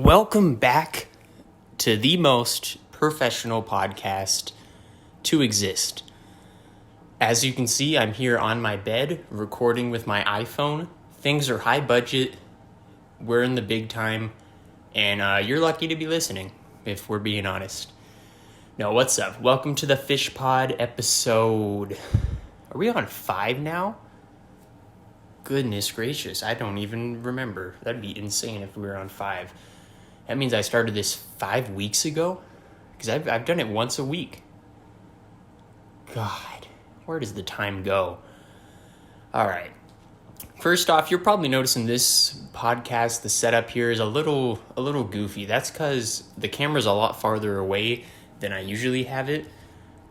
Welcome back to the most professional podcast to exist. As you can see, I'm here on my bed recording with my iPhone. Things are high budget. We're in the big time. And you're lucky to be listening, if we're being honest. No, what's up? Welcome to the Fisch Pod episode. Are we on 5 now? Goodness gracious, I don't even remember. That'd be insane if we were on 5. That means I started this 5 weeks ago? Because I've done it once a week. God, where does the time go? All right. First off, you're probably noticing this podcast, the setup here is a little goofy. That's because the camera's a lot farther away than I usually have it.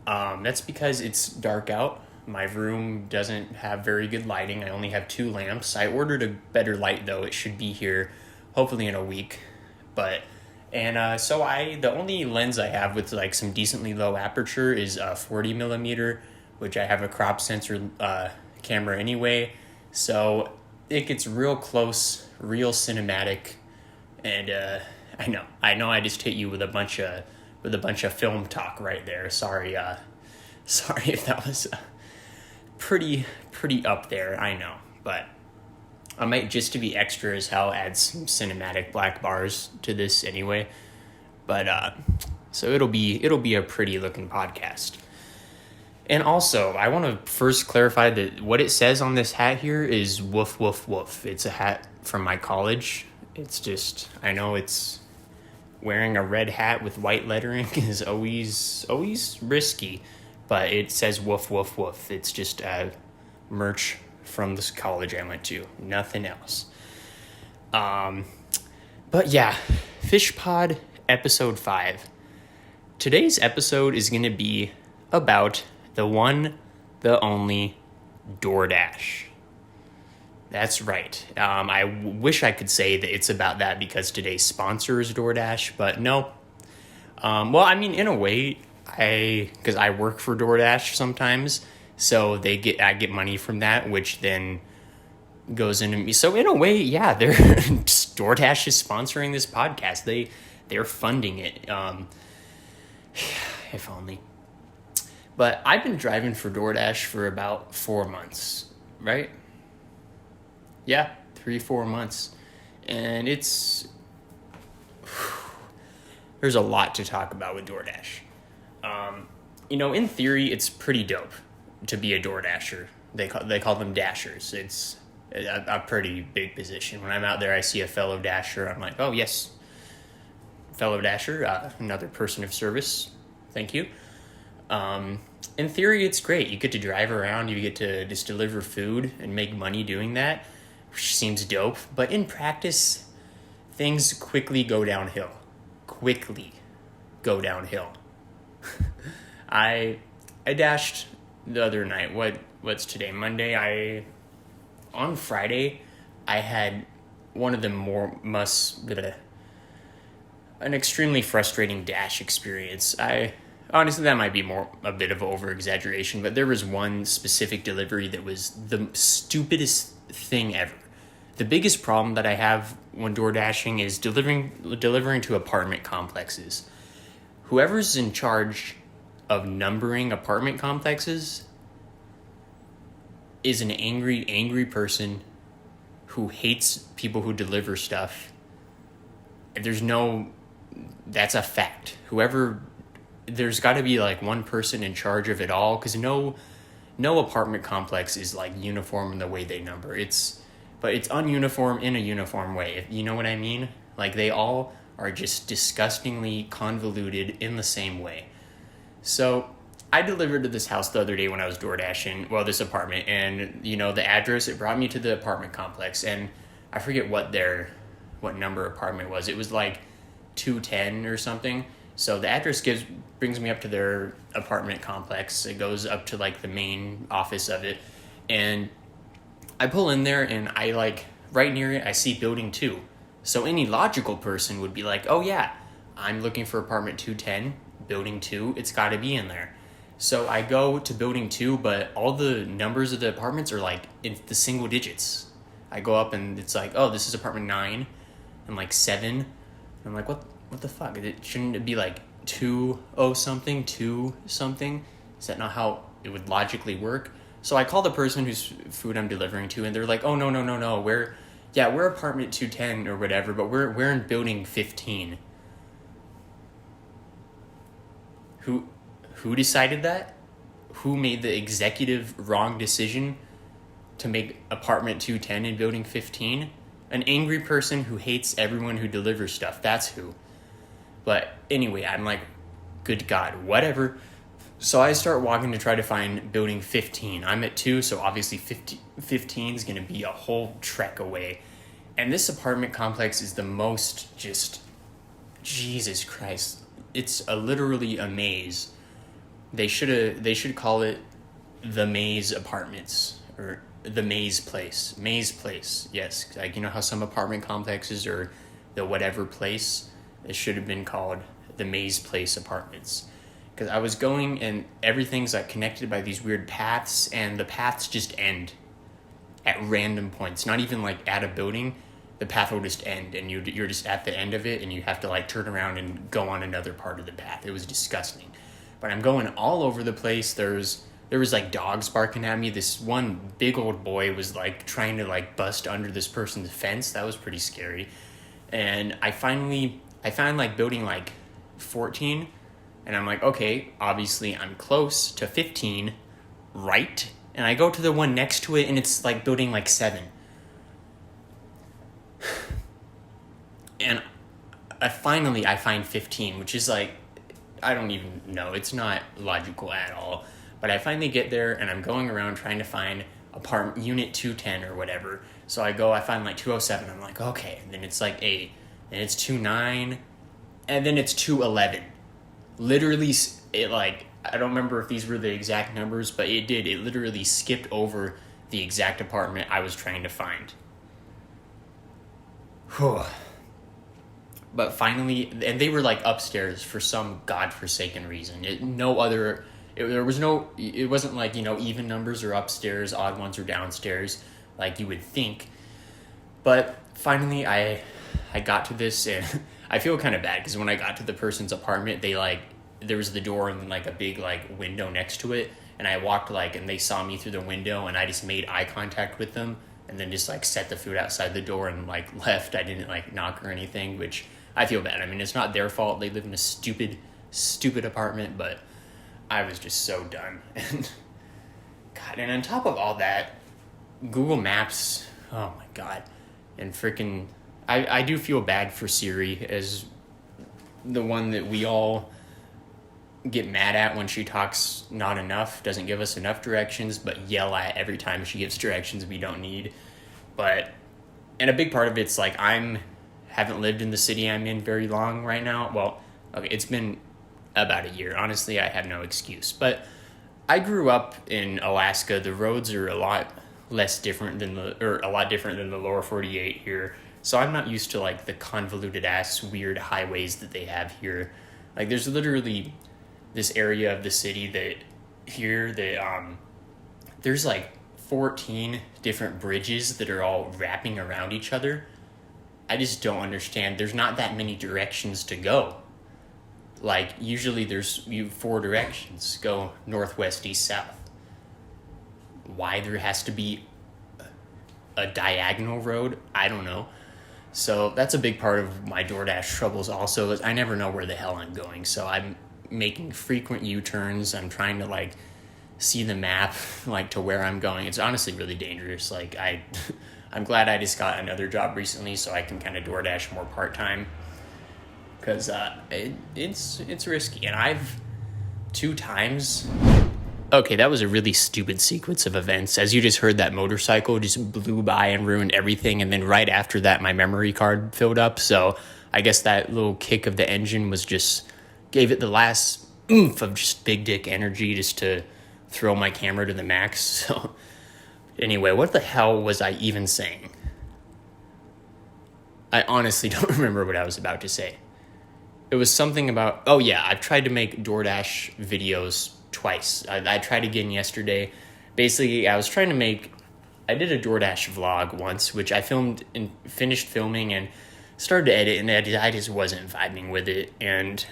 That's because it's dark out. My room doesn't have very good lighting. I only have 2 lamps. I ordered a better light, though. It should be here hopefully in a week. So the only lens I have with like some decently low aperture is a 40 millimeter, which I have a crop sensor camera anyway. So it gets real close, real cinematic, and I know I just hit you with a bunch of film talk right there. Sorry if that was pretty up there. I know, but I might, just to be extra as hell, add some cinematic black bars to this anyway. But so it'll be a pretty looking podcast. And also, I want to first clarify that what it says on this hat here is woof woof woof. It's a hat from my college. It's just, I know it's wearing a red hat with white lettering is always risky, but it says woof woof woof. It's just merch from this college I went to, nothing else. But yeah, Fisch Pod episode 5. Today's episode is going to be about the one, the only DoorDash. That's right. I wish I could say that it's about that because today's sponsor is DoorDash, but no. Well, I mean, in a way, because I work for DoorDash sometimes, so I get money from that, which then goes into me. So in a way, yeah, DoorDash is sponsoring this podcast. They're funding it. If only. But I've been driving for DoorDash for about 4 months, right? Yeah, 3-4 months. And there's a lot to talk about with DoorDash. In theory, it's pretty dope to be a DoorDasher. They call them dashers. It's a pretty big position. When I'm out there, I see a fellow dasher. I'm like, oh yes, fellow dasher, another person of service. Thank you. In theory, it's great. You get to drive around. You get to just deliver food and make money doing that, which seems dope. But in practice, things quickly go downhill. I dashed the other night. What's today? Monday. On Friday, I had one of the an extremely frustrating dash experience. Honestly, that might be a bit of over exaggeration, but there was one specific delivery that was the stupidest thing ever. The biggest problem that I have when door dashing is delivering to apartment complexes. Whoever's in charge of numbering apartment complexes is an angry person who hates people who deliver stuff. That's a fact. There's got to be like one person in charge of it all, because no apartment complex is like uniform in the way they number. But it's ununiform in a uniform way. You know what I mean? Like they all are just disgustingly convoluted in the same way. So I delivered to this house the other day when I was door dashing, this apartment, and the address, it brought me to the apartment complex, and I forget what number apartment was. It was like 210 or something. So the address brings me up to their apartment complex. It goes up to like the main office of it, and I pull in there, and I right near it I see building 2. So any logical person would be like, oh yeah, I'm looking for apartment 210, building 2, it's got to be in there. So I go to building 2, but all the numbers of the apartments are like in the single digits. I go up and it's like, oh, this is apartment 9 and like 7. I'm like, what the fuck? Shouldn't it be like 2 something, 2 something? Is that not how it would logically work? So I call the person whose food I'm delivering to, and they're like, oh, no. We're apartment 210 or whatever, but we're in building 15. Who decided that? Who made the executive wrong decision to make apartment 210 in building 15? An angry person who hates everyone who delivers stuff. That's who. But anyway, I'm like, good God, whatever. So I start walking to try to find building 15. I'm at 2, so obviously 15 is going to be a whole trek away. And this apartment complex is the most just, Jesus Christ. It's literally a maze. They should call it the Maze Apartments or the Maze Place. Maze Place, yes. Like, you know how some apartment complexes are the whatever place? It should have been called the Maze Place Apartments. Because I was going and everything's like connected by these weird paths, and the paths just end at random points. Not even like at a building. The path will just end, and you're just at the end of it, and you have to like turn around and go on another part of the path. It was disgusting. But I'm going all over the place. There was like dogs barking at me. This one big old boy was like trying to like bust under this person's fence. That was pretty scary. And I found like building like 14, and I'm like, okay, obviously I'm close to 15, right? And I go to the one next to it, and it's like building like 7. And I find 15, which is like, I don't even know. It's not logical at all. But I finally get there, and I'm going around trying to find apartment unit 210 or whatever. So I find like 207. I'm like, okay. And then it's like 8. And it's 29. And then it's 211. Literally, it like, I don't remember if these were the exact numbers, but it did. It literally skipped over the exact apartment I was trying to find. Whew. But finally, and they were like upstairs for some godforsaken reason. It wasn't like, even numbers are upstairs, odd ones are downstairs, like you would think. But finally, I got to this, and I feel kind of bad because when I got to the person's apartment, there was the door and like a big like window next to it, and I walked and they saw me through the window, and I just made eye contact with them, and then just like set the food outside the door and like left. I didn't like knock or anything, which I feel bad. I mean, it's not their fault. They live in a stupid apartment, but I was just so done. And God, and on top of all that, Google Maps, oh my God. And freaking, I do feel bad for Siri as the one that we all get mad at when she talks not enough, doesn't give us enough directions, but yell at every time she gives directions we don't need. And a big part of it's like haven't lived in the city I'm in very long right now. Well, okay, it's been about a year. Honestly, I have no excuse. But I grew up in Alaska. The roads are a lot different than the lower 48 here. So I'm not used to like the convoluted ass weird highways that they have here. Like there's literally this area of the city there's like 14 different bridges that are all wrapping around each other. I just don't understand. There's not that many directions to go. Like, usually there's 4 directions. Go northwest, east, south. Why there has to be a diagonal road, I don't know. So that's a big part of my DoorDash troubles also, is I never know where the hell I'm going. So I'm making frequent U-turns. I'm trying to, like, see the map, like, to where I'm going. It's honestly really dangerous. Like, I'm glad I just got another job recently so I can kind of DoorDash more part-time. Because it's risky. And I've 2 times... Okay, that was a really stupid sequence of events. As you just heard, that motorcycle just blew by and ruined everything. And then right after that, my memory card filled up. So I guess that little kick of the engine gave it the last oomph of just big dick energy just to throw my camera to the max. So anyway, what the hell was I even saying? I honestly don't remember what I was about to say. It was something about, oh yeah, I've tried to make DoorDash videos twice. I tried again yesterday. Basically, I did a DoorDash vlog once, which I filmed and finished filming, and started to edit, and I just wasn't vibing with it. And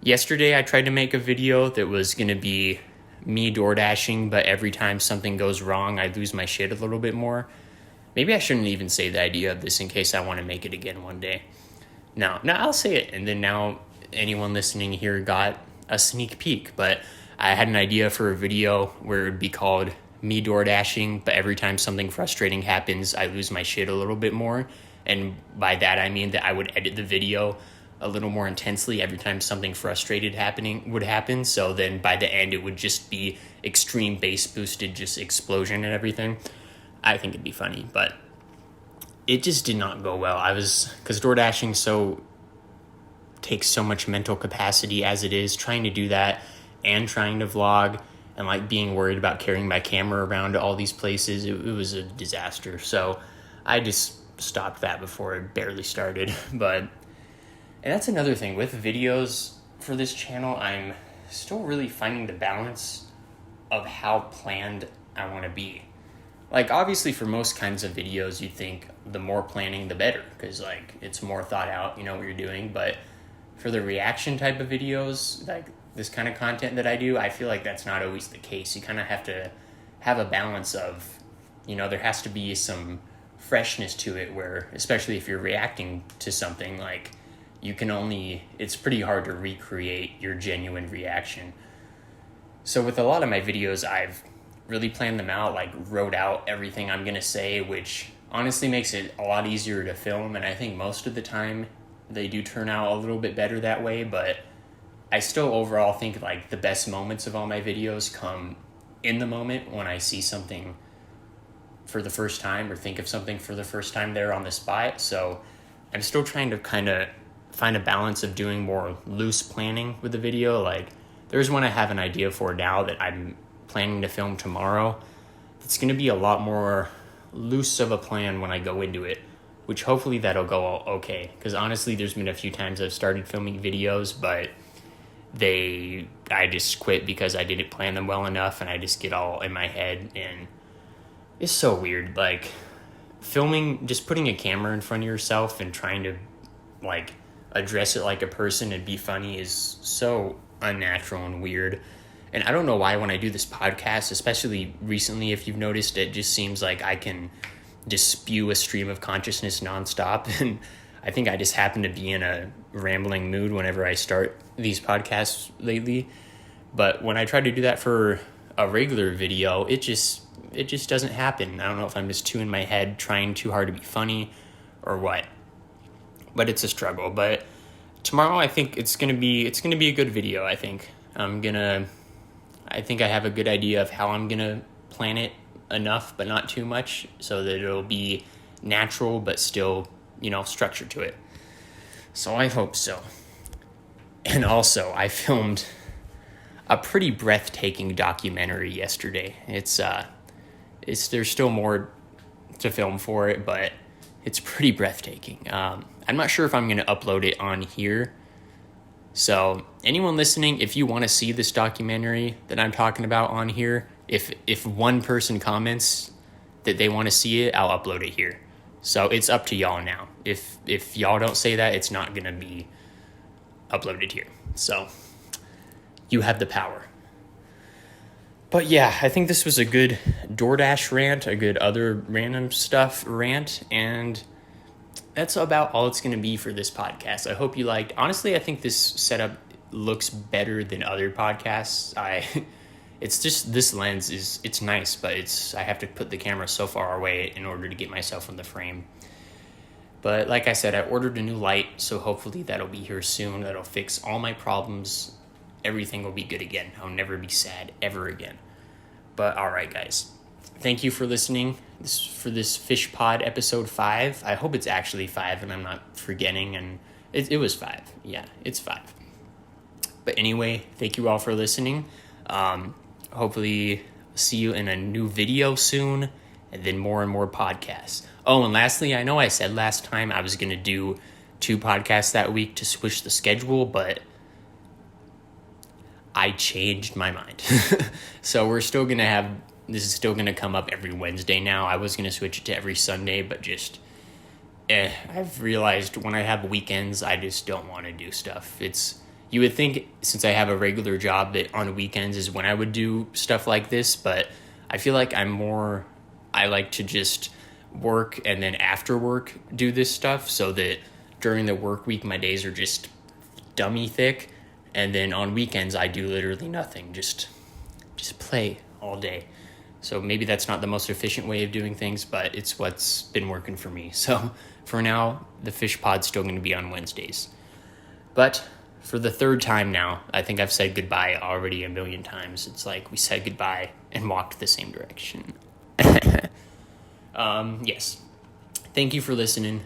yesterday I tried to make a video that was going to be me door dashing, but every time something goes wrong, I lose my shit a little bit more. Maybe I shouldn't even say the idea of this in case I want to make it again one day. No, I'll say it. And then now anyone listening here got a sneak peek. But I had an idea for a video where it would be called me door dashing, but every time something frustrating happens, I lose my shit a little bit more. And by that, I mean that I would edit the video a little more intensely every time something frustrated would happen. So then by the end, it would just be extreme bass boosted, just explosion and everything. I think it'd be funny, but it just did not go well. Because door dashing takes so much mental capacity as it is, trying to do that and trying to vlog and like being worried about carrying my camera around to all these places. It was a disaster. So I just stopped that before it barely started. And that's another thing with videos for this channel. I'm still really finding the balance of how planned I want to be. Like, obviously for most kinds of videos, you think the more planning, the better, because like it's more thought out, you know what you're doing. But for the reaction type of videos, like this kind of content that I do, I feel like that's not always the case. You kind of have to have a balance of, there has to be some freshness to it where, especially if you're reacting to something, like it's pretty hard to recreate your genuine reaction. So with a lot of my videos, I've really planned them out, like wrote out everything I'm going to say, which honestly makes it a lot easier to film. And I think most of the time they do turn out a little bit better that way, but I still overall think like the best moments of all my videos come in the moment when I see something for the first time or think of something for the first time there on the spot. So I'm still trying to kind of find a balance of doing more loose planning with the video. Like there's one I have an idea for now that I'm planning to film tomorrow. It's going to be a lot more loose of a plan when I go into it, which hopefully that'll go okay. Because honestly, there's been a few times I've started filming videos, but I just quit because I didn't plan them well enough, and I just get all in my head, and it's so weird. Like filming, just putting a camera in front of yourself and trying to like address it like a person and be funny is so unnatural and weird. And I don't know why when I do this podcast, especially recently, if you've noticed, it just seems like I can just spew a stream of consciousness nonstop. And I think I just happen to be in a rambling mood whenever I start these podcasts lately. But when I try to do that for a regular video, it just doesn't happen. I don't know if I'm just too in my head, trying too hard to be funny or what. But it's a struggle. But tomorrow, I think it's gonna be a good video. I think I have a good idea of how I'm gonna plan it enough, but not too much, so that it'll be natural, but still, structure to it. So I hope so. And also, I filmed a pretty breathtaking documentary yesterday. There's still more to film for it, but it's pretty breathtaking. I'm not sure if I'm going to upload it on here. So anyone listening, if you want to see this documentary that I'm talking about on here, if one person comments that they want to see it, I'll upload it here. So it's up to y'all now. If y'all don't say that, it's not going to be uploaded here. So you have the power. But yeah, I think this was a good DoorDash rant, a good other random stuff rant, and that's about all it's going to be for this podcast. I hope you liked. Honestly, I think this setup looks better than other podcasts. It's just this lens it's nice, but I have to put the camera so far away in order to get myself in the frame. But like I said, I ordered a new light, so hopefully that'll be here soon. That'll fix all my problems. Everything will be good again. I'll never be sad ever again. But all right, guys. Thank you for listening for this Fish Pod episode 5. I hope it's actually 5 and I'm not forgetting. And it was 5. Yeah, it's 5. But anyway, thank you all for listening. Hopefully see you in a new video soon, and then more and more podcasts. Oh, and lastly, I know I said last time I was going to do 2 podcasts that week to switch the schedule, but I changed my mind. So this is still going to come up every Wednesday now. I was going to switch it to every Sunday, but just I've realized when I have weekends, I just don't want to do stuff. You would think since I have a regular job that on weekends is when I would do stuff like this, but I feel like I like to just work and then after work do this stuff so that during the work week, my days are just dummy thick. And then on weekends, I do literally nothing, just play all day. So maybe that's not the most efficient way of doing things, but it's what's been working for me. So for now, the Fish Pod's still going to be on Wednesdays. But for the third time now, I think I've said goodbye already a million times. It's like we said goodbye and walked the same direction. Yes. Thank you for listening.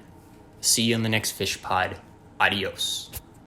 See you on the next Fish Pod. Adios.